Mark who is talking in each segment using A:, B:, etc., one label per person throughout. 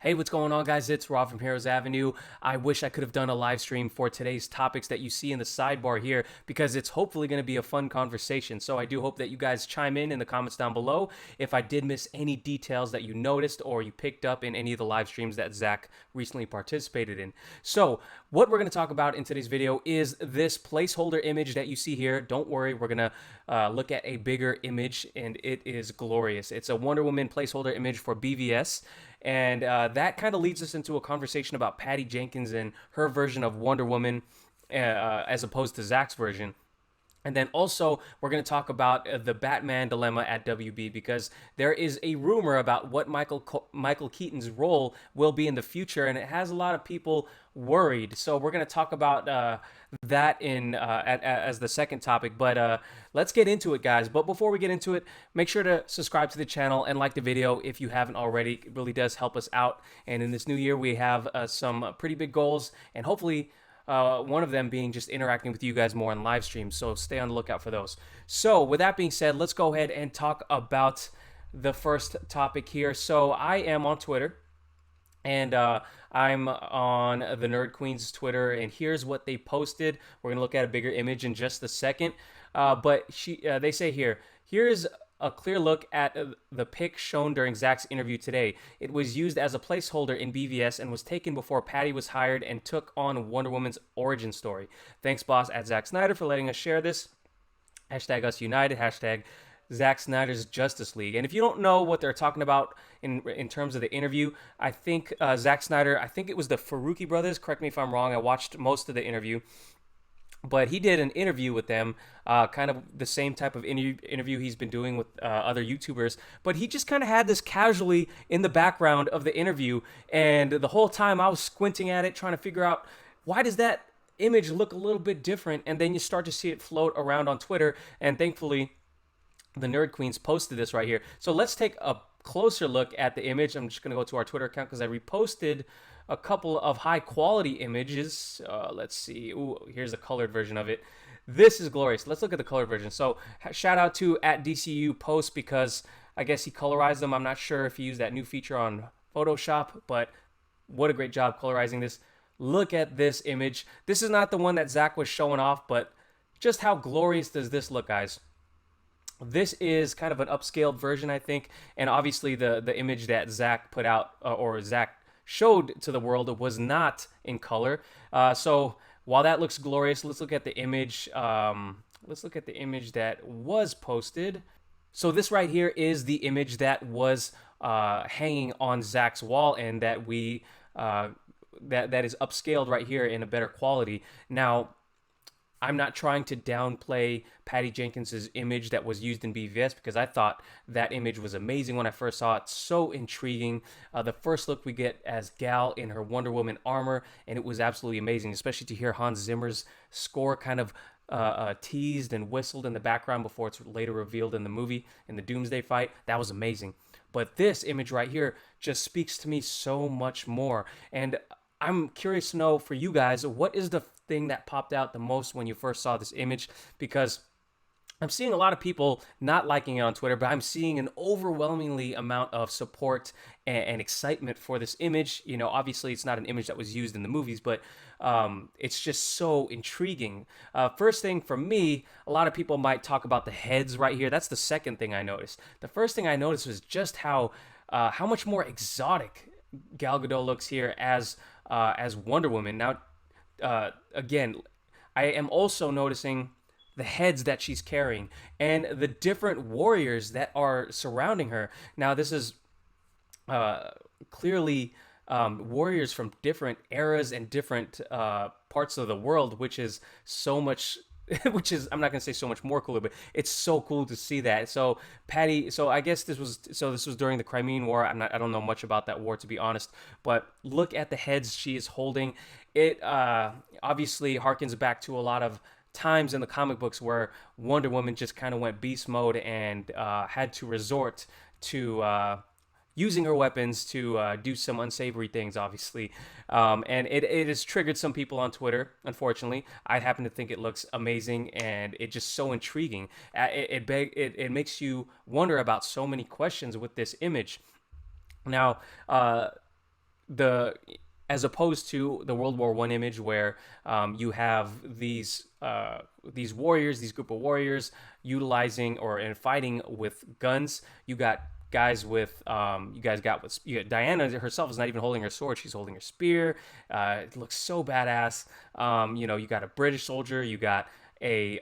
A: Hey, what's going on, guys? It's Rob from Heroes Avenue. I wish I could have done a live stream for today's topics that you see in the sidebar here because it's hopefully going to be a fun conversation. So I do hope that you guys chime in the comments down below if I did miss any details that you noticed or you picked up in any of the live streams that Zach recently participated in. So what we're going to talk about in today's video is this placeholder image that you see here. Don't worry, we're going to look at a bigger image, and it is glorious. It's a Wonder Woman placeholder image for BVS. And that kind of leads us into a conversation about Patty Jenkins and her version of Wonder Woman as opposed to Zack's version. And then also, we're going to talk about the Batman dilemma at WB because there is a rumor about what Michael Keaton's role will be in the future, and it has a lot of people worried. So we're going to talk about that as the second topic. But let's get into it, guys. But before we get into it, make sure to subscribe to the channel and like the video if you haven't already. It really does help us out. And in this new year, we have some pretty big goals, and hopefully one of them being just interacting with you guys more on live streams, so stay on the lookout for those. So with that being said, let's go ahead and talk about the first topic here. So I am on Twitter, and I'm on the Nerd Queen's Twitter, and here's what they posted. We're gonna look at a bigger image in just a second, but they say here's a clear look at the pic shown during Zack's interview today. It was used as a placeholder in BVS and was taken before Patty was hired and took on Wonder Woman's origin story. Thanks, boss, at Zack Snyder, for letting us share this. Hashtag us united. Hashtag Zack Snyder's Justice League. And if you don't know what they're talking about in terms of the interview, I think Zack Snyder, I think it was the Faruqi brothers. Correct me if I'm wrong. I watched most of the interview. But he did an interview with them, kind of the same type of interview he's been doing with other YouTubers. But he just kind of had this casually in the background of the interview. And the whole time I was squinting at it, trying to figure out, why does that image look a little bit different? And then you start to see it float around on Twitter. And thankfully, the Nerd Queens posted this right here. So let's take a closer look at the image. I'm just going to go to our Twitter account because I reposted a couple of high quality images. Let's see. Ooh, here's a colored version of it. This is glorious. Let's look at the colored version. So shout out to at DCU Post because I guess he colorized them. I'm not sure if he used that new feature on Photoshop, but what a great job colorizing this. Look at this image. This is not the one that Zack was showing off, but just how glorious does this look, guys? This is kind of an upscaled version, I think, and obviously the image that Zack put out, or Zack showed to the world, was not in color. So while that looks glorious, let's look at the image. Let's look at the image that was posted. So this right here is the image that was hanging on Zack's wall, and that we that is upscaled right here in a better quality. Now, I'm not trying to downplay Patty Jenkins's image that was used in BVS because I thought that image was amazing when I first saw it. So intriguing. The first look we get as Gal in her Wonder Woman armor, and it was absolutely amazing, especially to hear Hans Zimmer's score kind of teased and whistled in the background before it's later revealed in the movie, in the Doomsday fight. That was amazing. But this image right here just speaks to me so much more. And I'm curious to know for you guys, what is the thing that popped out the most when you first saw this image? Because I'm seeing a lot of people not liking it on Twitter, but I'm seeing an overwhelmingly amount of support and excitement for this image. You know, obviously it's not an image that was used in the movies, but it's just so intriguing. First thing for me, a lot of people might talk about the heads right here. That's the second thing I noticed. The first thing I noticed was just how much more exotic Gal Gadot looks here as Wonder Woman. Now, again, I am also noticing the heads that she's carrying and the different warriors that are surrounding her. Now, this is clearly warriors from different eras and different parts of the world, which is so much. Which is, I'm not gonna say so much more cooler, but it's so cool to see that. So Patty, so I guess this was during the Crimean War. I don't know much about that war, to be honest, but look at the heads she is holding. It obviously harkens back to a lot of times in the comic books where Wonder Woman just kind of went beast mode and had to resort to using her weapons to do some unsavory things, obviously. And it has triggered some people on Twitter, unfortunately. I happen to think it looks amazing, and it's just so intriguing. It makes you wonder about so many questions with this image. Now, the as opposed to the World War One image where you have these warriors, these group of warriors utilizing or and fighting with guns. You got guys with you got Diana herself is not even holding her sword; she's holding her spear. It looks so badass. You got a British soldier, you got a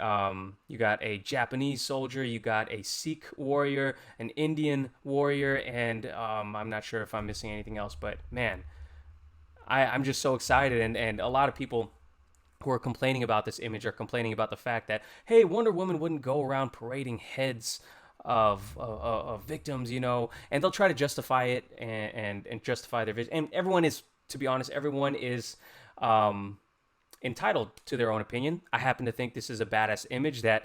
A: Japanese soldier, you got a Sikh warrior, an Indian warrior, and I'm not sure if I'm missing anything else, but man, I'm just so excited, and a lot of people who are complaining about this image are complaining about the fact that hey, Wonder Woman wouldn't go around parading heads of victims, and they'll try to justify it and justify their vision. And everyone is, to be honest, everyone is entitled to their own opinion. I happen to think this is a badass image that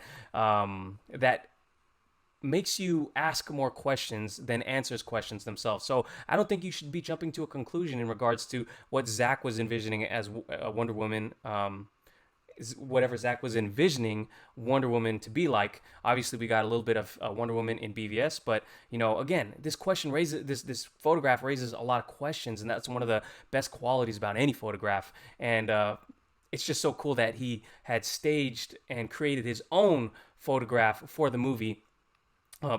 A: makes you ask more questions than answers questions themselves. So I don't think you should be jumping to a conclusion in regards to what Zack was envisioning as Wonder Woman. Whatever Zack was envisioning Wonder Woman to be like. Obviously, we got a little bit of Wonder Woman in BVS, but again, this photograph raises a lot of questions, and that's one of the best qualities about any photograph. And it's just so cool that he had staged and created his own photograph for the movie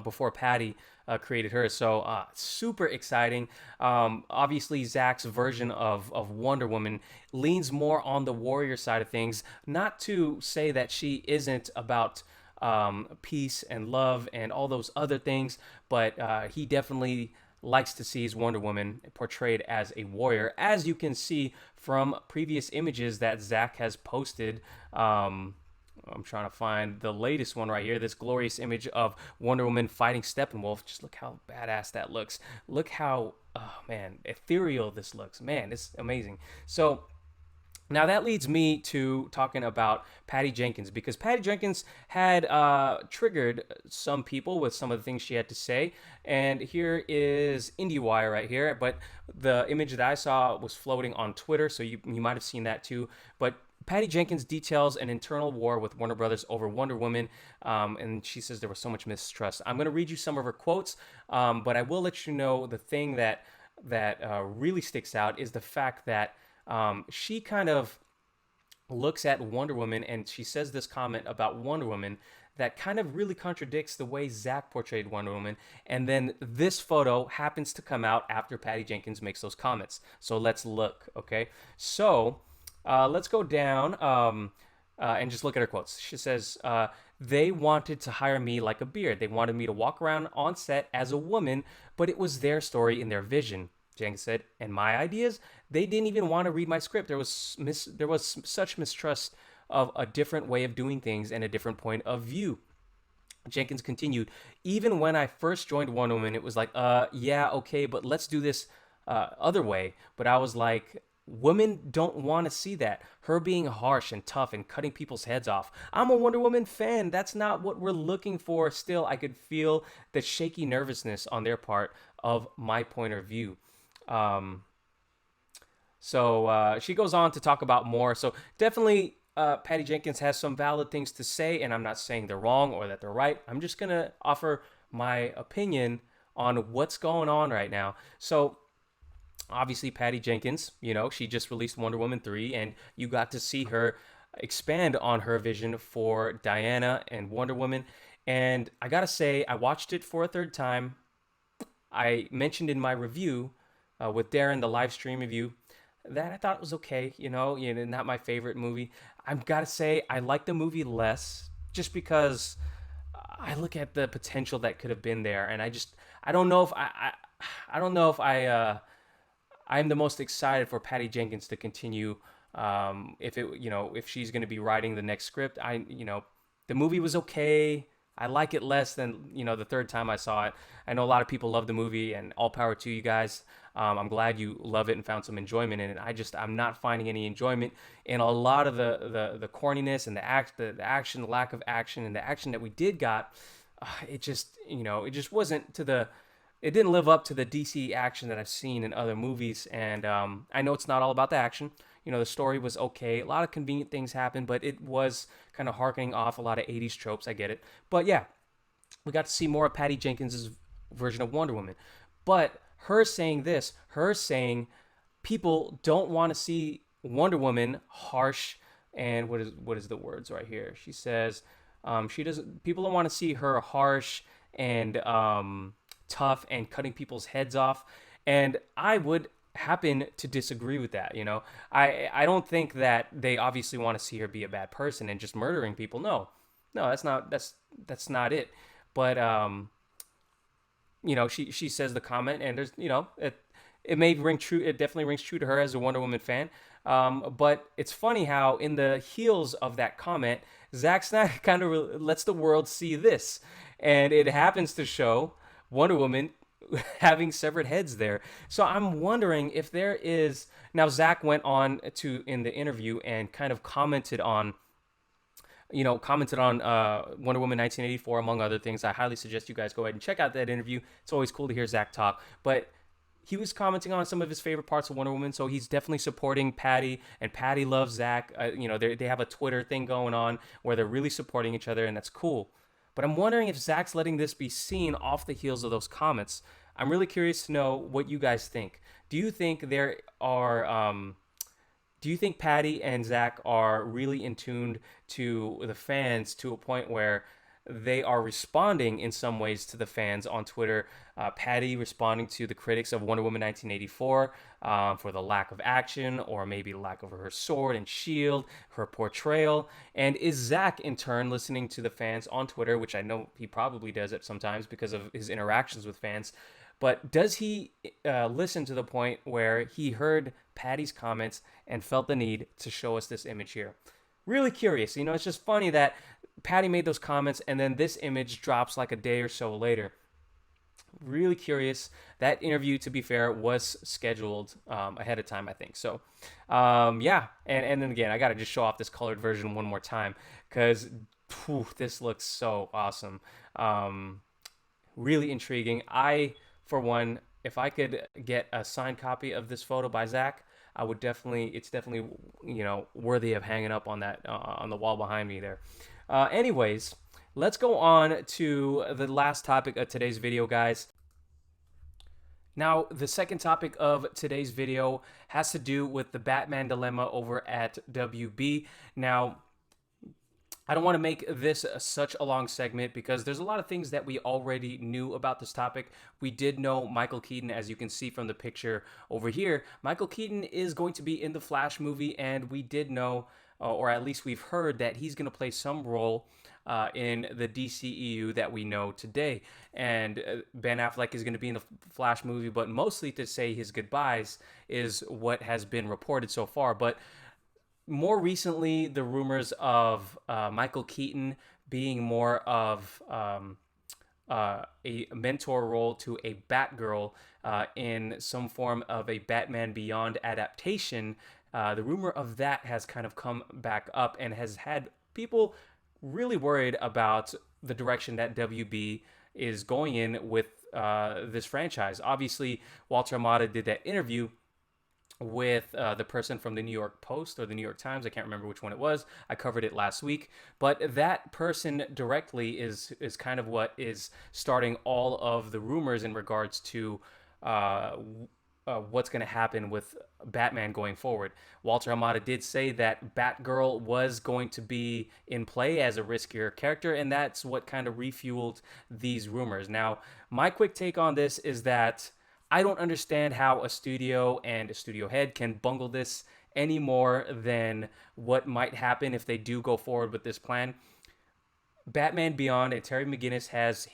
A: before Patty created hers. So super exciting. Obviously, Zack's version of Wonder Woman leans more on the warrior side of things. Not to say that she isn't about peace and love and all those other things, but he definitely likes to see his Wonder Woman portrayed as a warrior, as you can see from previous images that Zack has posted. I'm trying to find the latest one right here. This glorious image of Wonder Woman fighting Steppenwolf. Just look how badass that looks. Look how, oh man, ethereal this looks. Man, it's amazing. So now that leads me to talking about Patty Jenkins, because Patty Jenkins had triggered some people with some of the things she had to say. And here is IndieWire right here. But the image that I saw was floating on Twitter, so you might have seen that too. But Patty Jenkins details an internal war with Warner Brothers over Wonder Woman, and she says there was so much mistrust. I'm going to read you some of her quotes, but I will let you know the thing that really sticks out is the fact that she kind of looks at Wonder Woman, and she says this comment about Wonder Woman that kind of really contradicts the way Zack portrayed Wonder Woman. And then this photo happens to come out after Patty Jenkins makes those comments. So let's look, okay? So let's go down and just look at her quotes. She says, they wanted to hire me like a beard. They wanted me to walk around on set as a woman, but it was their story and their vision. Jenkins said, and my ideas, they didn't even want to read my script. There was such mistrust of a different way of doing things and a different point of view. Jenkins continued, even when I first joined Wonder Woman, it was like, yeah, okay, but let's do this other way. But I was like, women don't want to see that. Her being harsh and tough and cutting people's heads off. I'm a Wonder Woman fan. That's not what we're looking for. Still, I could feel the shaky nervousness on their part of my point of view. So she goes on to talk about more. So definitely Patty Jenkins has some valid things to say, and I'm not saying they're wrong or that they're right. I'm just going to offer my opinion on what's going on right now. So obviously Patty Jenkins, she just released Wonder Woman 3, and you got to see her expand on her vision for Diana and Wonder Woman. And I gotta say, I watched it for a third time. I mentioned in my review with Darren, the live stream review, that I thought it was okay, not my favorite movie. I've got to say, I like the movie less just because I look at the potential that could have been there, and I don't know if I'm the most excited for Patty Jenkins to continue. If she's going to be writing the next script, the movie was okay. I like it less than, the third time I saw it. I know a lot of people love the movie, and all power to you guys. I'm glad you love it and found some enjoyment in it. I'm not finding any enjoyment in a lot of the corniness and the action, the lack of action, and the action that we did got. It just wasn't it didn't live up to the DC action that I've seen in other movies. And I know it's not all about the action. The story was okay. A lot of convenient things happened, but it was kind of harkening off a lot of 80s tropes. I get it. But yeah, we got to see more of Patty Jenkins' version of Wonder Woman. But her saying, people don't want to see Wonder Woman harsh. And what is the words right here? She says she doesn't. People don't want to see her harsh and tough and cutting people's heads off. And I would happen to disagree with that. I don't think that they obviously want to see her be a bad person and just murdering people. No, no, that's not it. But she says the comment, and there's it may ring true. It definitely rings true to her as a Wonder Woman fan. But it's funny how in the heels of that comment, Zack Snyder kind of lets the world see this, and it happens to show Wonder Woman having severed heads there. So I'm wondering if there is now. Zack went on to in the interview and kind of commented on Wonder Woman 1984, among other things. I highly suggest you guys go ahead and check out that interview. It's always cool to hear Zack talk. But he was commenting on some of his favorite parts of Wonder Woman, so he's definitely supporting Patty, and Patty loves Zack. They have a Twitter thing going on where they're really supporting each other, and that's cool. But I'm wondering if Zack's letting this be seen off the heels of those comments. I'm really curious to know what you guys think. Do you think there are do you think Patty and Zack are really in tune to the fans to a point where they are responding in some ways to the fans on Twitter? Patty responding to the critics of Wonder Woman 1984 for the lack of action, or maybe lack of her sword and shield, her portrayal. And is Zack in turn listening to the fans on Twitter, which I know he probably does at sometimes because of his interactions with fans? But does he listen to the point where he heard Patty's comments and felt the need to show us this image here? Really curious. It's just funny that Patty made those comments and then this image drops like a day or so later. Really curious. That interview, to be fair, was scheduled ahead of time, I think. So, yeah. And then again, I got to just show off this colored version one more time because this looks so awesome. Really intriguing. For one, if I could get a signed copy of this photo by Zack, I would definitely. It's definitely worthy of hanging up on that on the wall behind me there. Anyways, let's go on to the last topic of today's video, guys. Now, the second topic of today's video has to do with the Batman dilemma over at WB. Now, I don't want to make this such a long segment because there's a lot of things that we already knew about this topic. We did know Michael Keaton, as you can see from the picture over here. Michael Keaton is going to be in the Flash movie, and we did know, or at least we've heard, that he's going to play some role in the DCEU that we know today. And Ben Affleck is going to be in the Flash movie, but mostly to say his goodbyes is what has been reported so far. But more recently, the rumors of Michael Keaton being more of a mentor role to a Batgirl in some form of a Batman Beyond adaptation, the rumor of that has kind of come back up and has had people really worried about the direction that WB is going in with this franchise. Obviously, Walter Amada did that interview with the person from the New York Post or the New York Times. I can't remember which one it was. I covered it last week. But that person directly is kind of what is starting all of the rumors in regards to what's going to happen with Batman going forward. Walter Amada did say that Batgirl was going to be in play as a riskier character, and that's what kind of refueled these rumors. Now, my quick take on this is that I don't understand how a studio and a studio head can bungle this any more than what might happen if they do go forward with this plan. Batman Beyond and Terry McGinnis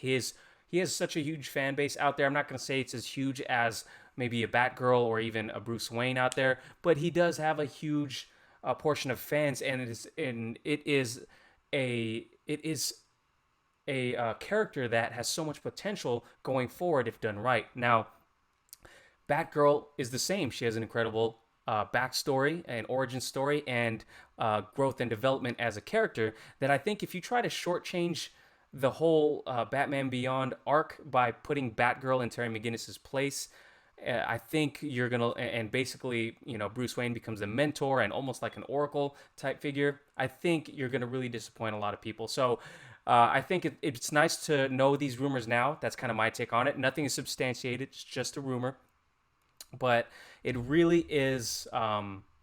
A: he has such a huge fan base out there. I'm not going to say it's as huge as maybe a Batgirl or even a Bruce Wayne out there, but he does have a huge portion of fans, and it is a character that has so much potential going forward if done right. Now, Batgirl is the same. She has an incredible backstory and origin story and growth and development as a character that I think if you try to shortchange the whole Batman Beyond arc by putting Batgirl in Terry McGinnis's place, I think you're going to, and basically, Bruce Wayne becomes a mentor and almost like an oracle type figure. I think you're going to really disappoint a lot of people. So I think it's nice to know these rumors now. That's kind of my take on it. Nothing is substantiated. It's just a rumor. But it really is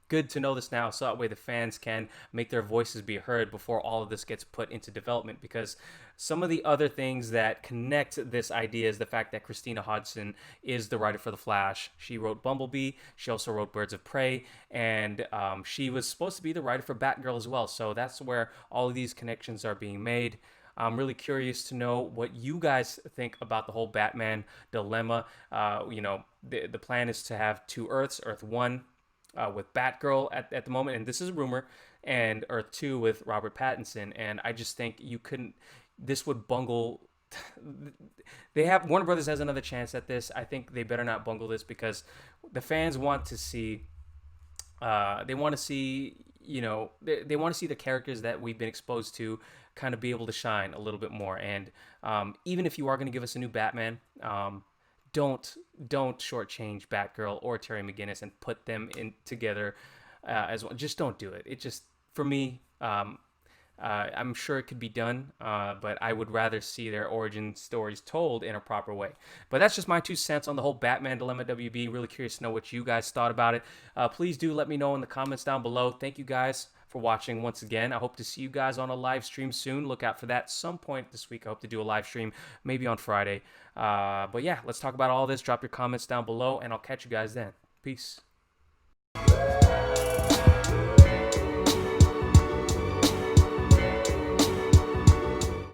A: good to know this now, so that way the fans can make their voices be heard before all of this gets put into development. Because some of the other things that connect this idea is the fact that Christina Hodson is the writer for The Flash. She wrote Bumblebee. She also wrote Birds of Prey, and she was supposed to be the writer for Batgirl as well. So that's where all of these connections are being made. I'm really curious to know what you guys think about the whole Batman dilemma. The plan is to have two Earths, Earth 1 with Batgirl at the moment, and this is a rumor, and Earth 2 with Robert Pattinson. And I just think you couldn't, this would bungle. They have, Warner Brothers has another chance at this. I think they better not bungle this, because the fans want to see they want to see, they want to see the characters that we've been exposed to kind of be able to shine a little bit more. And even if you are going to give us a new Batman, don't shortchange Batgirl or Terry McGinnis and put them in together as well. Just don't do it. It just, for me, I'm sure it could be done, but I would rather see their origin stories told in a proper way. But that's just my 2 cents on the whole Batman dilemma, WB. Really curious to know what you guys thought about it. Please do let me know in the comments down below. Thank you guys for watching once again. I hope to see you guys on a live stream soon. Look out for that some point this week. I hope to do a live stream, maybe on Friday. But yeah, let's talk about all this. Drop your comments down below, and I'll catch you guys then. Peace.